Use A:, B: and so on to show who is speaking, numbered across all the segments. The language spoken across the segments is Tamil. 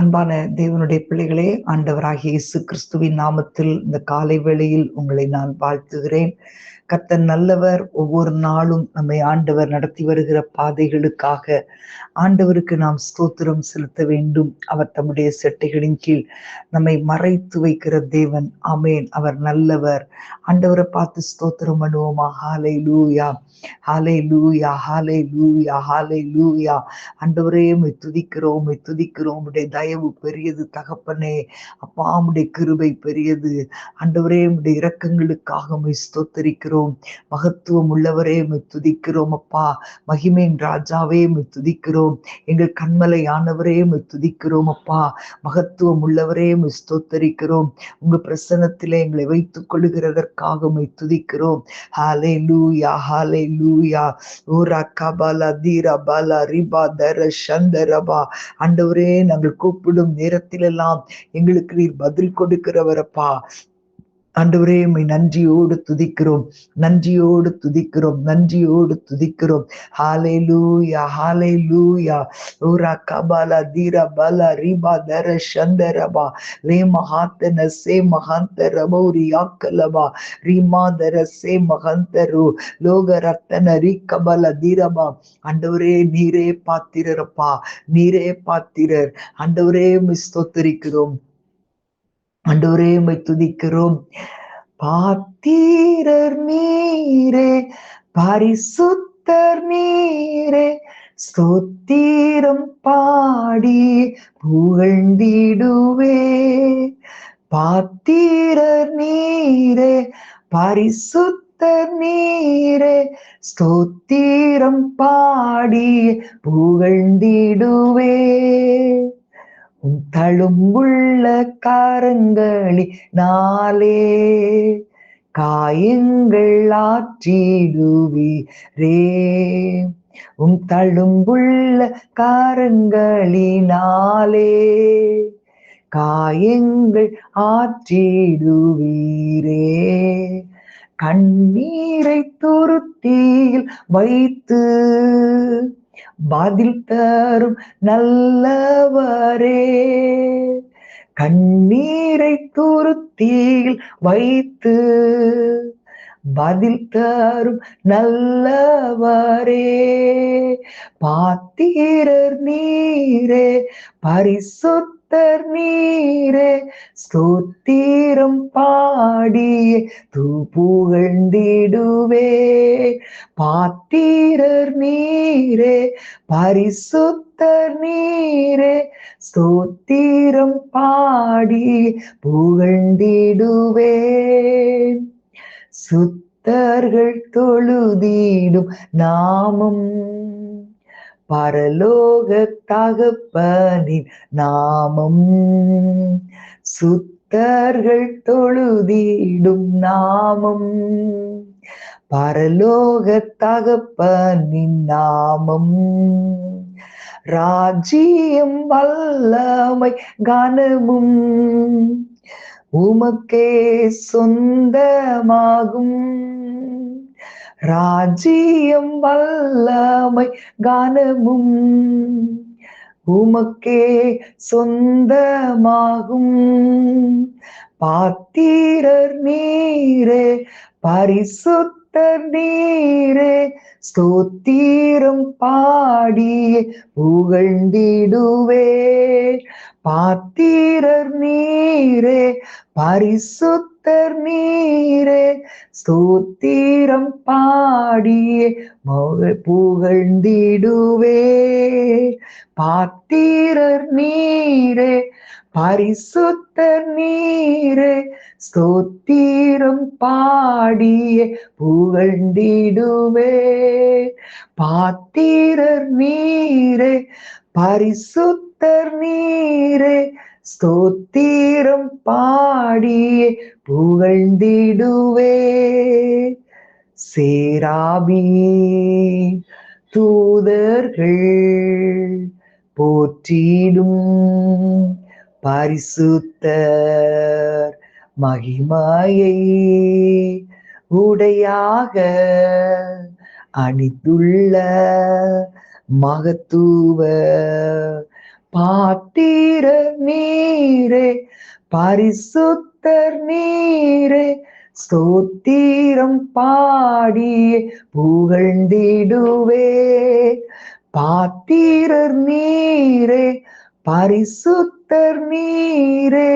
A: அன்பான தேவனுடைய பிள்ளைகளே, ஆண்டவராகிய இயேசு கிறிஸ்துவின் நாமத்தில் இந்த காலை வேளையில் உங்களை நான் வாழ்த்துகிறேன். கர்த்தர் நல்லவர். ஒவ்வொரு நாளும் நம்மை ஆண்டவர் நடத்தி வருகிற பாதைகளுக்காக ஆண்டவருக்கு நாம் ஸ்தோத்திரம் செலுத்த வேண்டும். அவர் தம்முடைய செட்டைகளின் கீழ் நம்மை மறைத்து வைக்கிற தேவன். ஆமேன். அவர் நல்லவர். ஆண்டவரை பார்த்து ஸ்தோத்திரம் பண்ணுவோமா? ஹல்லேலூயா, ஹல்லேலூயா, ஹல்லேலூயா, ஹல்லேலூயா. ஆண்டவரே உம்மை துதிக்கிறோம், உம்மை துதிக்கிறோம். உம்முடைய தயவு பெரியது தகப்பனே. அப்பா, உம்முடைய கிருபை பெரியது. ஆண்டவரே, உம்முடைய இரக்கங்களுக்காக உம்மை ஸ்தோத்தரிக்கிறோம். மகத்துவம் உள்ளவரே, உம்மை துதிக்கிறோம் அப்பா. மகிமையின் ராஜாவே, உம்மை துதிக்கிறோம். எங்கள் கண்மலையானவரே, உம்மை துதிக்கிறோம் அப்பா. மகத்துவம் உள்ளவரே, உம்மை ஸ்தோத்தரிக்கிறோம். உங்க பிரசன்னத்திலே எங்களை வைத்துக் கொள்ளுகிறதற்காக உம்மை துதிக்கிறோம். ஹல்லேலூயா, ஹல்லேலூயா. ஓரா கபாலா தீரா பாலா ரிபா தர சந்தரபா. ஆண்டவரே, நாங்கள் கூப்பிடும் நேரத்திலெல்லாம் எங்களுக்கு நீர் பதில் கொடுக்கிறவரப்பா. ஆண்டவரே, உம்மை நன்றியோடு துதிக்கிறோம், நன்றியோடு துதிக்கிறோம், நன்றியோடு துதிக்கிறோம். ஹல்லேலூயா, ஹல்லேலூயா. ஓரா கபாலா தீரா பாலா ரிபா தர சந்தரபா ரே மகாத்தன சே மகாந்தரபோ ரியாக்கலபா ரிமாதர சே மகந்தரு லோக ரத்தன ரி கபால தீரபா. ஆண்டவரே, நீரே பாத்திரப்பா, நீரே பாத்திரர். ஆண்டவரே, உம்மை ஸ்தோத்தரிக்கிறோம். ஆண்டவரே, உம்மை துதிக்கிறோம். பாத்திரர் நீரே, பரிசுத்தர் நீரே, ஸ்தோத்திரம் பாடி புகழ்ந்திடுவே. பாத்திரர் நீரே, பரிசுத்தர் நீரே, ஸ்தோத்திரம் பாடி புகழ்ந்திடுவே. உம் தழும்புள்ள கரங்களினாலே காயங்கள் ஆற்றிடுவீரே. உம் தழும்புள்ள கரங்களினாலே காயங்கள் ஆற்றிடுவீரே. கண்ணீரை துருத்தியில் வைத்து பதில் தரும் நல்லவரே. கண்ணீரை துருத்தியில் வைத்து பதில் தரும் நல்லவரே. பாத்திரர் நீரே, பரிசுத்தர் நீரே, ஸ்தோத்திரம் பாடியே புகழ்ந்திடுவே. பாத்திரர் நீரே, பரிசுத்தர் நீரே, ஸ்தோத்திரம் பாடி புகழ்ந்திடுவே. சுத்தர்கள் தொழுதிடும் நாமம், பரலோக தகப்பனின் நாமம். சுத்தர்கள் தொழுதிடும் நாமம், பரலோக தகப்பனின் நாமம். ராஜ்யம் வல்லமை கனமும் உமக்கே சொந்தமாகும். ராஜ்யம் வல்லமை கனமும் உமக்கே சொந்தமாகும். பாத்திரர் நீரே, பரிசுத்தர் நீரே, ஸ்தோத்திரம் பாடியே புகழ்ந்திடுவே. பாத்திரர் நீரே, பரிசுத்தர் நீரே, ஸ்தோத்திரம் பாடியே புகழ்ந்திடுவே. பாத்திரர் நீரே, பரிசுத்தர் நீரே, ஸ்தோத்திரம் பாடியே புகழ்ந்திடுவே. பாத்திரர் நீரே, பரிசுத்தர் நீரே, ஸ்தோத்திரம் பாடியே புகழ்ந்திடுவே. சேராபி தூதர்கள் போற்றிடும் பரிசுத்தர் மகிமையை உடையாக அணித்துள்ள மகத்துவ பாத்திரர் நீரே, பரிசுத்தர் நீரே, ஸ்தோத்திரம் பாடியே புகழ்ந்திடுவே. பாத்திரர் நீரே, பரிசுத்தர் நீரே,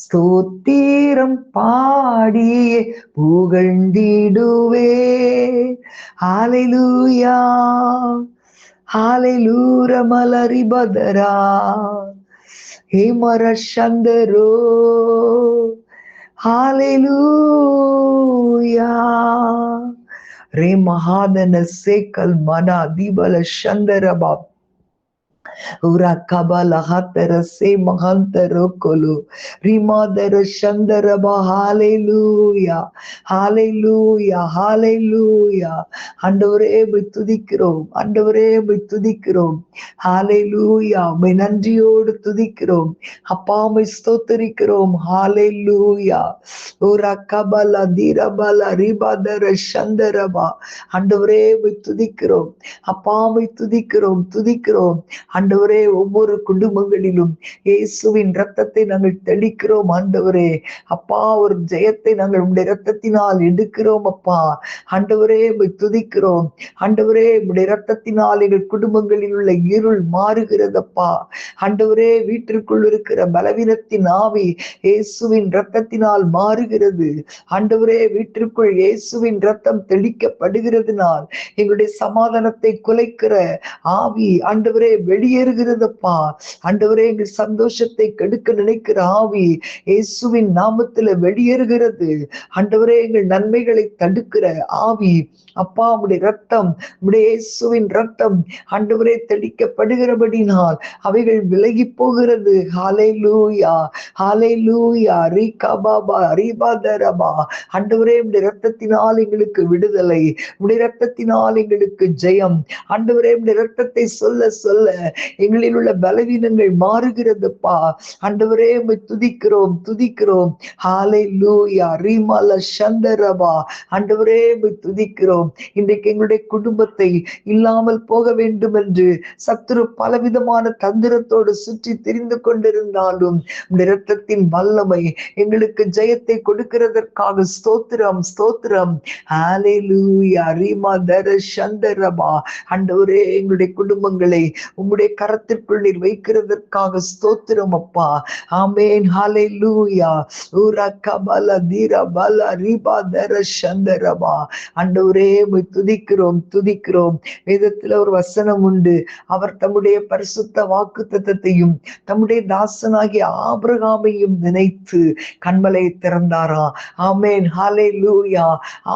A: ஸ்தோத்திரம் பாடியே புகழ்ந்திடுவே. ஹalleluya, ஹalleluya மலரிபதரா ஹேமர சந்தரோ. ஹalleluya ரே மகாதன சேக்கல் மனா தீபல சந்தரபா Ura kabala hatara se mahantaro kolu rimadara shandaraba. Hallelujah, hallelujah, hallelujah. ஆண்டவரே உம்மை துதிக்கிறோம், ஆண்டவரே உம்மை துதிக்கிறோம். ஹalleluya, உம்மை நன்றியோடு துதிக்கிறோம் அப்பா, உம்மை ஸ்தோத்திரிக்கிறோம். ஹalleluya. Ura kabala dirabala ribadara shandaraba. ஆண்டவரே உம்மை துதிக்கிறோம் அப்பா, உம்மை துதிக்கிறோம், துதிக்கிறோம். ஆண்டவரே, ஒவ்வொரு குடும்பங்களிலும் இயேசுவின் ரத்தத்தை நாங்கள் தெளிக்கிறோம். ஆண்டவரே அப்பா, ஒரு ஜெயத்தை நாங்கள் உடைய ரத்தத்தினால் எடுக்கிறோம் அப்பா. ஆண்டவரே துதிக்கிறோம். ஆண்டவரே, உடைய ரத்தத்தினால் எங்கள் குடும்பங்களில் உள்ள இருள் மாறுகிறதப்பா. ஆண்டவரே, வீட்டிற்குள் இருக்கிற பலவீனத்தின் ஆவி இயேசுவின் ரத்தத்தினால் மாறுகிறது. ஆண்டவரே, வீட்டிற்குள் இயேசுவின் ரத்தம் தெளிக்கப்படுகிறதுனால் எங்களுடைய சமாதானத்தை குலைக்கிற ஆவி ஆண்டவரே வெளியேறுகிறதப்பா. ஆண்டவரே, எங்கள் சந்தோஷத்தை கெடுக்க நினைக்கிற ஆவி இயேசுவின் நாமத்துல வெளியேறுகிறது. ஆண்டவரே, எங்கள் நன்மைகளை தடுக்கிற ஆவி அப்பா, உடைய ரத்தம், உடைய இயேசுவின் ரத்தம் ஆண்டவரே தெளிக்கப்படுகிறபடினால் அவைகள் விலகி போகிறது. ஹalleluya, ஹalleluya. ரீகாபாபா ரீபாதரபா. ஆண்டவரே, உடைய ரத்தத்தினால் எங்களுக்கு விடுதலை, உடைய ரத்தத்தினால் எங்களுக்கு ஜெயம். ஆண்டவரே, உடைய ரத்தத்தை சொல்ல சொல்ல எங்களில் உள்ள பலவீனங்கள் மாறுகிறதுப்பா. ஆண்டவரே, உம்மை துதிக்கிறோம், துதிக்கிறோம். ஹalleluya, ரீமல சந்தரபா. ஆண்டவரே, உம்மை துதிக்கிறோம். இன்றைக்கு எங்களுடைய குடும்பத்தை இல்லாமல் போக வேண்டும் என்று சத்துரு பலவிதமான தந்திரத்தோடு சுற்றி திரிந்து கொண்டிருந்தாலும் உம்முடைய இரத்தத்தின் வல்லமை எங்களுக்கு ஜெயத்தை கொடுக்கிறதற்காக ஸ்தோத்திரம், ஸ்தோத்திரம். ஹalleluya, ரீமதர சந்தரபா. ஆண்டவரே, எங்களுடைய குடும்பங்களை உம்முடைய கரத்திற்குள் நீர் வைக்கிறதற்காக ஸ்தோத்திரம் அப்பா. ஆமென். ஹalleluya. ஊரா கபல தீரபல ரீபாதர சந்தரபா. ஆண்டவரே, உம்மை துதிக்கிறோம், துதிக்கிறோம். வேதத்துல ஒரு வசனம் உண்டு. அவர் தம்முடைய பரிசுத்த வாக்குத்தத்தத்தையும் தம்முடைய தாசனாகிய ஆபிரகாமையும் நினைத்து கண்மலை திறந்தாரா. ஆமென். ஹalleluya.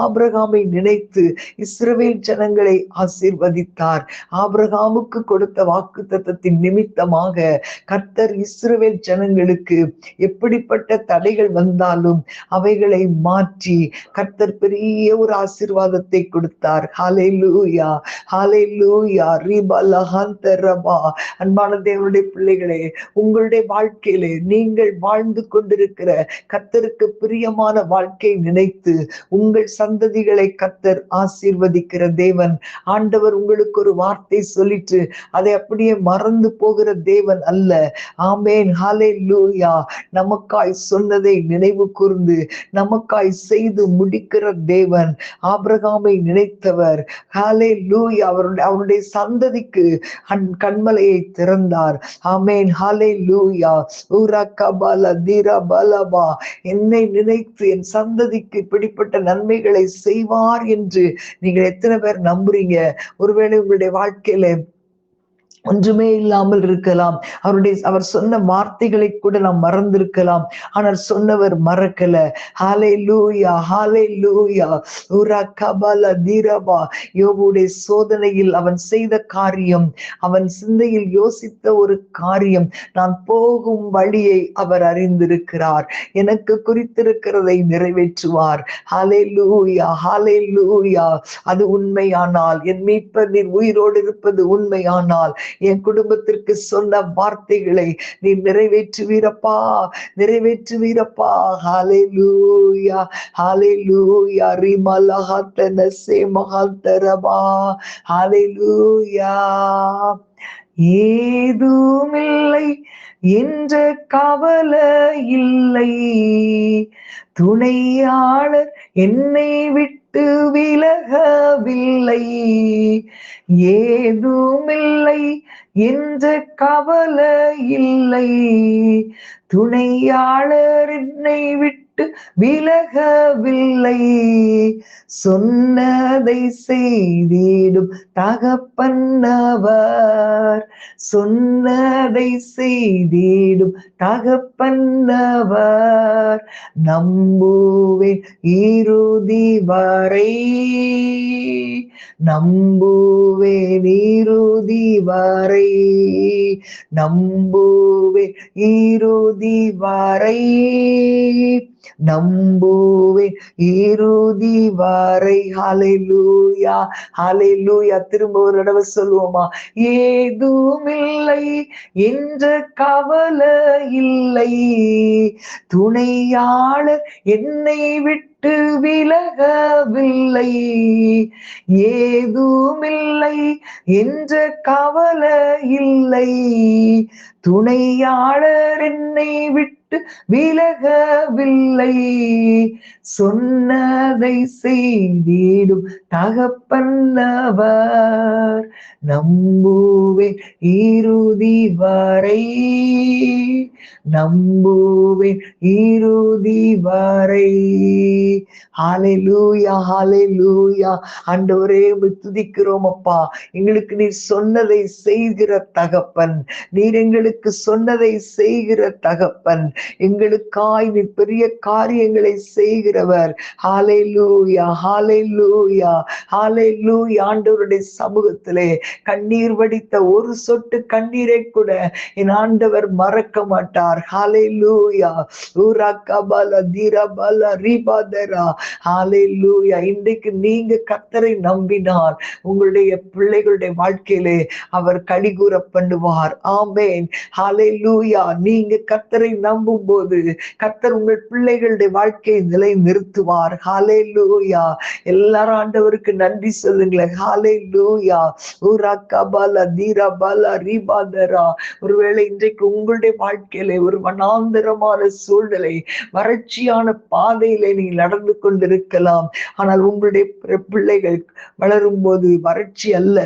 A: ஆபிரகாமை நினைத்து இஸ்ரவேல் ஜனங்களை ஆசீர்வதித்தார். ஆபிரகாமுக்கு கொடுத்த வாக்குத்தத்தத்தின் நிமித்தமாக கர்த்தர் இஸ்ரவேல் ஜனங்களுக்கு எப்படிப்பட்ட தடைகள் வந்தாலும் அவைகளை மாற்றி கர்த்தர் பெரிய ஒரு ஆசீர்வாதத்தை கொடுத்தார். ஹalleluya, ஹalleluya. ரிபலஹந்தரபா. அன்பான தேவனுடைய பிள்ளைகளே, உங்களுடைய வாழ்க்கையிலே நீங்கள் வாழ்ந்து கொண்டிருக்கிற கர்த்தருக்கு பிரியமான வாழ்க்கை நினைத்து உங்கள் சந்ததிகளை கர்த்தர் ஆசீர்வதிக்கிற தேவன். ஆண்டவர் உங்களுக்கு ஒரு வார்த்தை சொல்லிட்டு அதை அப்படியே மறந்து போகிற தேவன் அல்ல. ஆமென். ஹalleluya. நமக்காய் சொன்னதை நினைவு கூர்ந்து நமக்காய் செய்து முடிக்கிற தேவன். ஆபிரகாமை நினைத்தவர். ஹalleluya. அவருடைய சந்ததிக்கு கண்மலையை திறந்தார். ஆமென். ஹalleluya. ஊரா கபல தீரபலபா. என்னை நினைத்து என் சந்ததிக்கு இப்படிப்பட்ட நன்மைகளை செய்வார் என்று நீங்கள் எத்தனை பேர் நம்புறீங்க? ஒருவேளை உங்களுடைய வாழ்க்கையில ஒன்றுமே இல்லாமல் இருக்கலாம். அவர் சொன்ன வார்த்தைகளை கூட நாம் மறந்திருக்கலாம். ஆனால் சொன்னவர் மறக்கல. ஹalleluya, ஹalleluya. ஊரா கபல தீரபா. யோபுடைய சோதனையில் அவன் செய்த காரியம், அவன் சிந்தையில் யோசித்த ஒரு காரியம், நான் போகும் வழியை அவர் அறிந்திருக்கிறார், எனக்கு குறித்திருக்கிறதை நிறைவேற்றுவார். ஹalleluya, ஹalleluya. அது உண்மையானால், என் மீட்பர் நீர் உயிரோடு இருப்பது உண்மையானால், என் குடும்பத்திற்கு சொன்ன வார்த்தைகளை நீ நிறைவேற்றுவீரப்பா, நிறைவேற்றுவீரப்பா. ஹalleluya, ஹalleluya. ரிமலஹதன சேமஹதரபா. ஹalleluya. ஏதுமில்லை என்ற கவலை இல்லை, துணையாளர் என்னை விட்டு விலகவில்லை. ஏதுமில்லை என்ற கவலை இல்லை, துணையாளர் என்னை விட்டு விலகவில்லை. சொன்னதை செய்திடும் தகப்பன்னவர், சொன்னதை செய்திடும் தகப்பன்னவர். நம்புவேன் இறுதி வரை, நம்புவேன் இறுதி வரை, நம்புவேன் இறுதி வரை, நம்புவேன் இறுதி வரை. ஹல்லேலூயா, ஹல்லேலூயா. திரும்ப ஒரு தடவை சொல்லுவோமா? ஏதுமில்லை என்ற கவலை இல்லை, துணையாளர் என்னை விட்டு விலகவில்லை. ஏதுமில்லை என்ற கவலை இல்லை, துணையாளர் என்னை விட்டு விலகவில்லை. சொன்னதை செய்திடும் தகப்பன்னவர். நம்புவேன் இறுதி வரை, நம்புவேன் இறுதி வரை. ஹல்லேலூயா, ஹல்லேலூயா. ஆண்டவரே துதிக்கிறோம் அப்பா. எங்களுக்கு நீர் சொன்னதை செய்கிற தகப்பன், நீர் எங்களுக்கு சொன்னதை செய்கிற தகப்பன், எங்களுக்காய் நீ பெரிய காரியங்களை செய்கிறவர். ஹல்லேலூயா, ஹல்லேலூயா, ஹல்லேலூயா. ஆண்டவருடைய சமூகத்திலே கண்ணீர் வடித்த ஒரு சொட்டு கண்ணீரை கூட என் ஆண்டவர் மறக்க மாட்டார். ஹல்லேலூயா. உரகபல திரபல ரிபதரா. ஹல்லேலூயா. இன்றைக்கு நீங்க கர்த்தரை நம்பினால் உங்களுடைய பிள்ளைகளுடைய வாழ்க்கையிலே அவர் கடிகூற பண்ணுவார். ஆமென். ஹல்லேலூயா. நீங்க கர்த்தரை நம்பும் போது கர்த்தர் உங்கள் பிள்ளைகளுடைய வாழ்க்கையை நிலை நிறுத்துவார். ஹல்லேலூயா. எல்லாரும் ஆண்டவருக்கு நன்றி சொல்லுங்களேன். ஹல்லேலூயா. உரகபல திரபல ரிபதரா. ஒருவேளை இன்றைக்கு உங்களுடைய வாழ்க்கையிலே ஒரு வனாந்தரமான சூழ்நிலை, வறட்சியான பாதையிலே நீ நடந்து கொண்டிருக்கலாம். ஆனால் உங்களுடைய பிள்ளைகள் வளரும் போது வறட்சி அல்ல,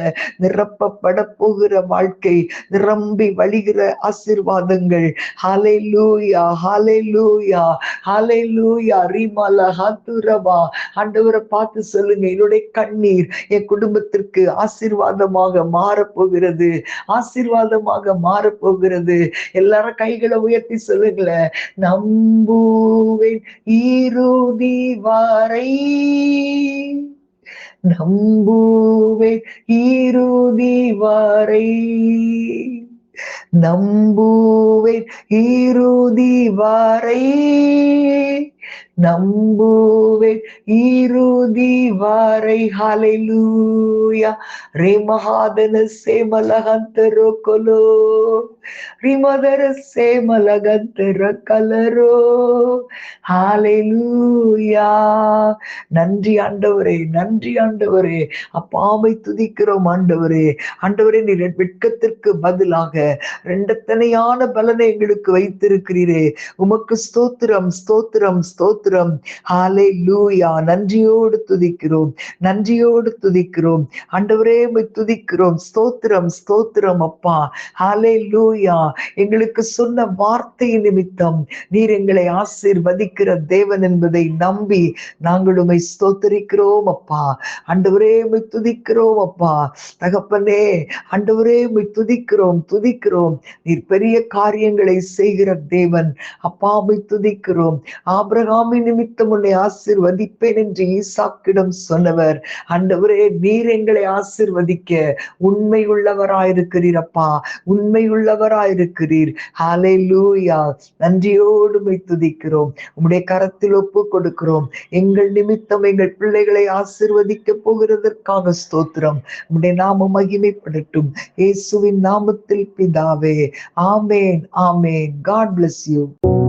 A: நிரப்பப்பட போகிற வாழ்க்கை, நிரம்பி வழிகிற ஆசீர்வாதங்கள். ஹல்லேலூயா, ஹல்லேலூயா, ஹல்லேலூயா. ரிமல ஹதுரபா. ஆண்டவரை பார்த்து சொல்லுங்க, என்னுடைய கண்ணீர் என் குடும்பத்திற்கு ஆசீர்வாதமாக மாறப்போகிறது, ஆசீர்வாதமாக மாறப்போகிறது. எல்லாரும் கைகளை உயர்த்தி சொல்லுங்களேன். நம்புவேன் இறுதி வரை, நம்புவேன் இறுதி வரை, நம்புவேன் இறுதி வரை, நம்புவேன் இறுதி வரை. ஹல்லேலூயா. ரிமஹாதன சேமலகந்தரோ கொலோ, ரிமதர சேமலகந்தர கலரோ. ஹல்லேலூயா. நன்றி ஆண்டவரே, நன்றி ஆண்டவரே. அப்பாவை துதிக்கிறோம் ஆண்டவரே. ஆண்டவரே, நீர் வெட்கத்திற்கு பதிலாக இரண்டத்தனையான பலனை எங்களுக்கு வைத்திருக்கிறீரே. உமக்கு ஸ்தோத்திரம், ஸ்தோத்திரம், ஸ்தோத்திரம். ஹல்லேலூயா. நன்றியோடு துதிக்கிறோம், நன்றியோடு துதிக்கிறோம் ஆண்டவரே. துதிக்கிறோம். ஸ்தோத்திரம், ஸ்தோத்திரம் அப்பா. ஹல்லேலூயா. எங்களுக்கு சொன்ன வார்த்தை நிமித்தம் நீர் எங்களை ஆசீர்வதிக்கிற தேவன் என்பதை நம்பி நாங்கள் உம்மை ஸ்தோத்திரிக்கிறோம் அப்பா. ஆண்டவரே, உம்மை துதிக்கிறோம் அப்பா. தகப்பனே, ஆண்டவரே, உம்மை துதிக்கிறோம், துதிக்கிறோம். நீர் பெரிய காரியங்களை செய்கிற தேவன் அப்பா. உம்மை துதிக்கிறோம். ஆபிரகாமின் நிமித்தம் உன்னை ஆசீர்வதிப்பேன் என்று ஈசாக்கிடம் சொன்னவர். ஆண்டவரே, நீர் எங்களை ஆசீர்வதிக்க உண்மை உள்ளவராயிருக்கிறீர் அப்பா, உண்மை உள்ளவராயிருக்கிறீர். ஹல்லேலூயா. நன்றியோடு உம்மை துதிக்கிறோம். உம்முடைய கரத்தில் ஒப்பு கொடுக்கிறோம். எங்கள் நிமித்தம் எங்கள் பிள்ளைகளை ஆசீர்வதிக்க போகிறதற்காக ஸ்தோத்திரம். உம்முடைய நாமம் மகிமைப்படட்டும். இயேசுவின் நாமத்தில் பிதாவே. ஆமென், ஆமென். God bless you.